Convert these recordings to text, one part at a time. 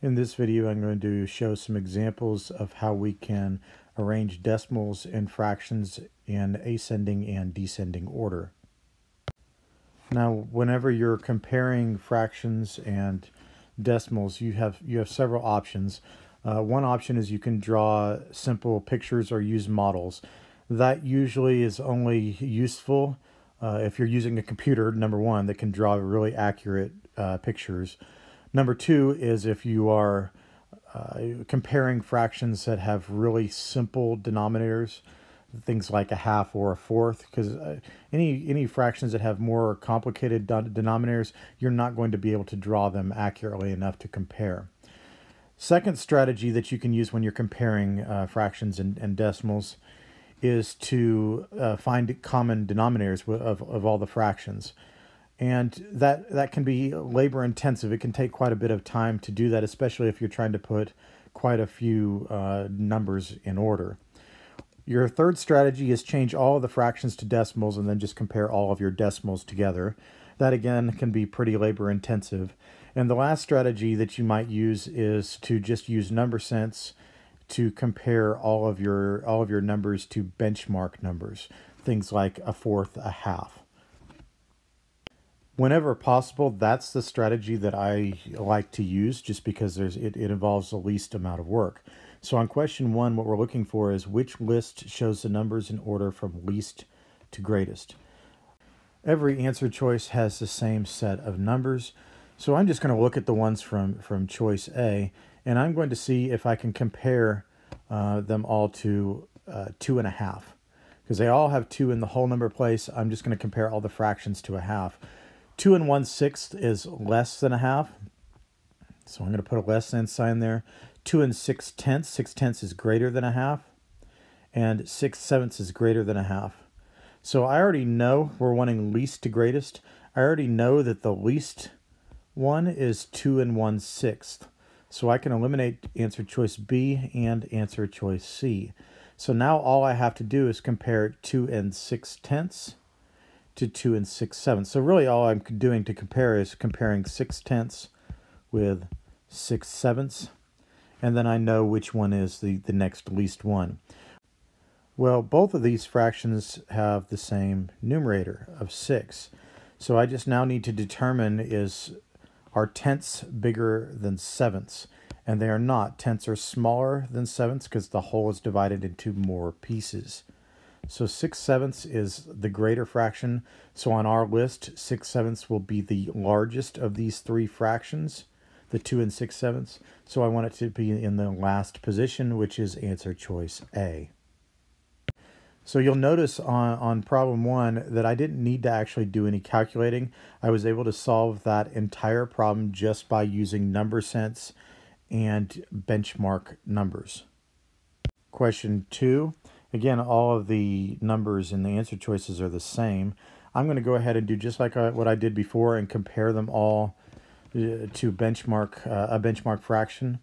In this video, I'm going to show some examples of how we can arrange decimals and fractions in ascending and descending order. Now, whenever you're comparing fractions and decimals, you have several options. One option is you can draw simple pictures or use models. That usually is only useful if you're using a computer, number one, that can draw really accurate pictures. Number two is if you are comparing fractions that have really simple denominators, things like a half or a fourth, because any fractions that have more complicated denominators, you're not going to be able to draw them accurately enough to compare. Second strategy that you can use when you're comparing fractions and decimals is to find common denominators of all the fractions. And that can be labor intensive. It can take quite a bit of time to do that, especially if you're trying to put quite a few numbers in order. Your third strategy is change all of the fractions to decimals and then just compare all of your decimals together. That again can be pretty labor intensive. And the last strategy that you might use is to just use number sense to compare all of your numbers to benchmark numbers, things like a fourth, a half. Whenever possible, that's the strategy that I like to use just because it involves the least amount of work. So on question one, what we're looking for is which list shows the numbers in order from least to greatest. Every answer choice has the same set of numbers. So I'm just going to look at the ones from choice A, and I'm going to see if I can compare them all to 2.5. Because they all have 2 in the whole number place, I'm just going to compare all the fractions to a half. 2 1/6 is less than a half, so I'm going to put a less than sign there. 2 6/10, 6/10 is greater than a half, and 6/7 is greater than a half. So I already know we're wanting least to greatest. I already know that the least one is 2 1/6. So I can eliminate answer choice B and answer choice C. So now all I have to do is compare 2 6/10 to 2 6/7. So really all I'm doing to compare is comparing 6/10 with 6/7, and then I know which one is the next least one. Well, both of these fractions have the same numerator of 6. So I just now need to determine are tenths bigger than sevenths? And they are not. Tenths are smaller than sevenths because the whole is divided into more pieces. So 6/7 is the greater fraction. So on our list, 6/7 will be the largest of these three fractions, the 2 6/7. So I want it to be in the last position, which is answer choice A. So you'll notice on problem one that I didn't need to actually do any calculating. I was able to solve that entire problem just by using number sense and benchmark numbers. Question two. Again, all of the numbers in the answer choices are the same. I'm going to go ahead and do just like what I did before and compare them all to benchmark a benchmark fraction.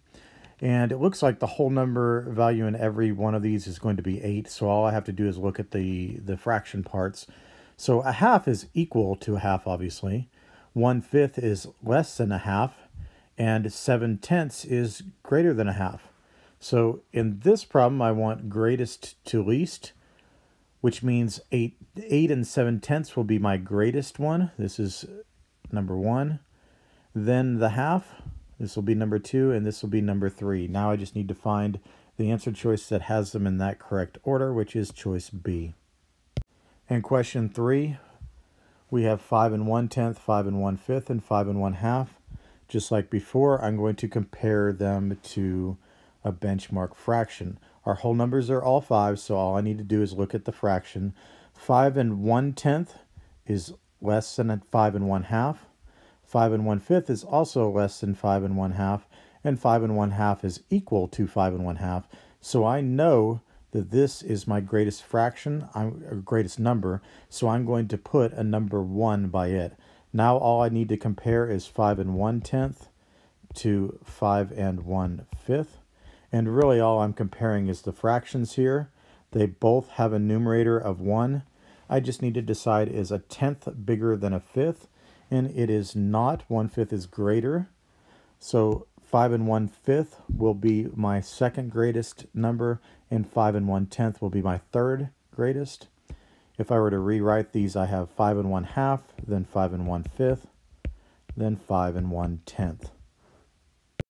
And it looks like the whole number value in every one of these is going to be 8. So all I have to do is look at the fraction parts. So a half is equal to a half, obviously. 1/5 is less than a half. And 7/10 is greater than a half. So in this problem, I want greatest to least, which means 8 7/10 will be my greatest one. This is number 1. Then the half, this will be number 2, and this will be number 3. Now I just need to find the answer choice that has them in that correct order, which is choice B. And question 3, we have 5 1/10, 5 1/5, and 5 1/2. Just like before, I'm going to compare them to a benchmark fraction. Our whole numbers are all 5, so all I need to do is look at the fraction. 5 1/10 is less than 5 1/2. 5 1/5 is also less than 5 1/2, and 5 1/2 is equal to 5 1/2. So I know that this is my greatest fraction, greatest number, so I'm going to put a number 1 by it. Now all I need to compare is 5 1/10 to 5 1/5. And really all I'm comparing is the fractions here. They both have a numerator of 1. I just need to decide, is a tenth bigger than a fifth? And it is not. 1/5 is greater. So 5 1/5 will be my second greatest number, and 5 1/10 will be my third greatest. If I were to rewrite these, I have 5 1/2, then 5 1/5, then 5 1/10.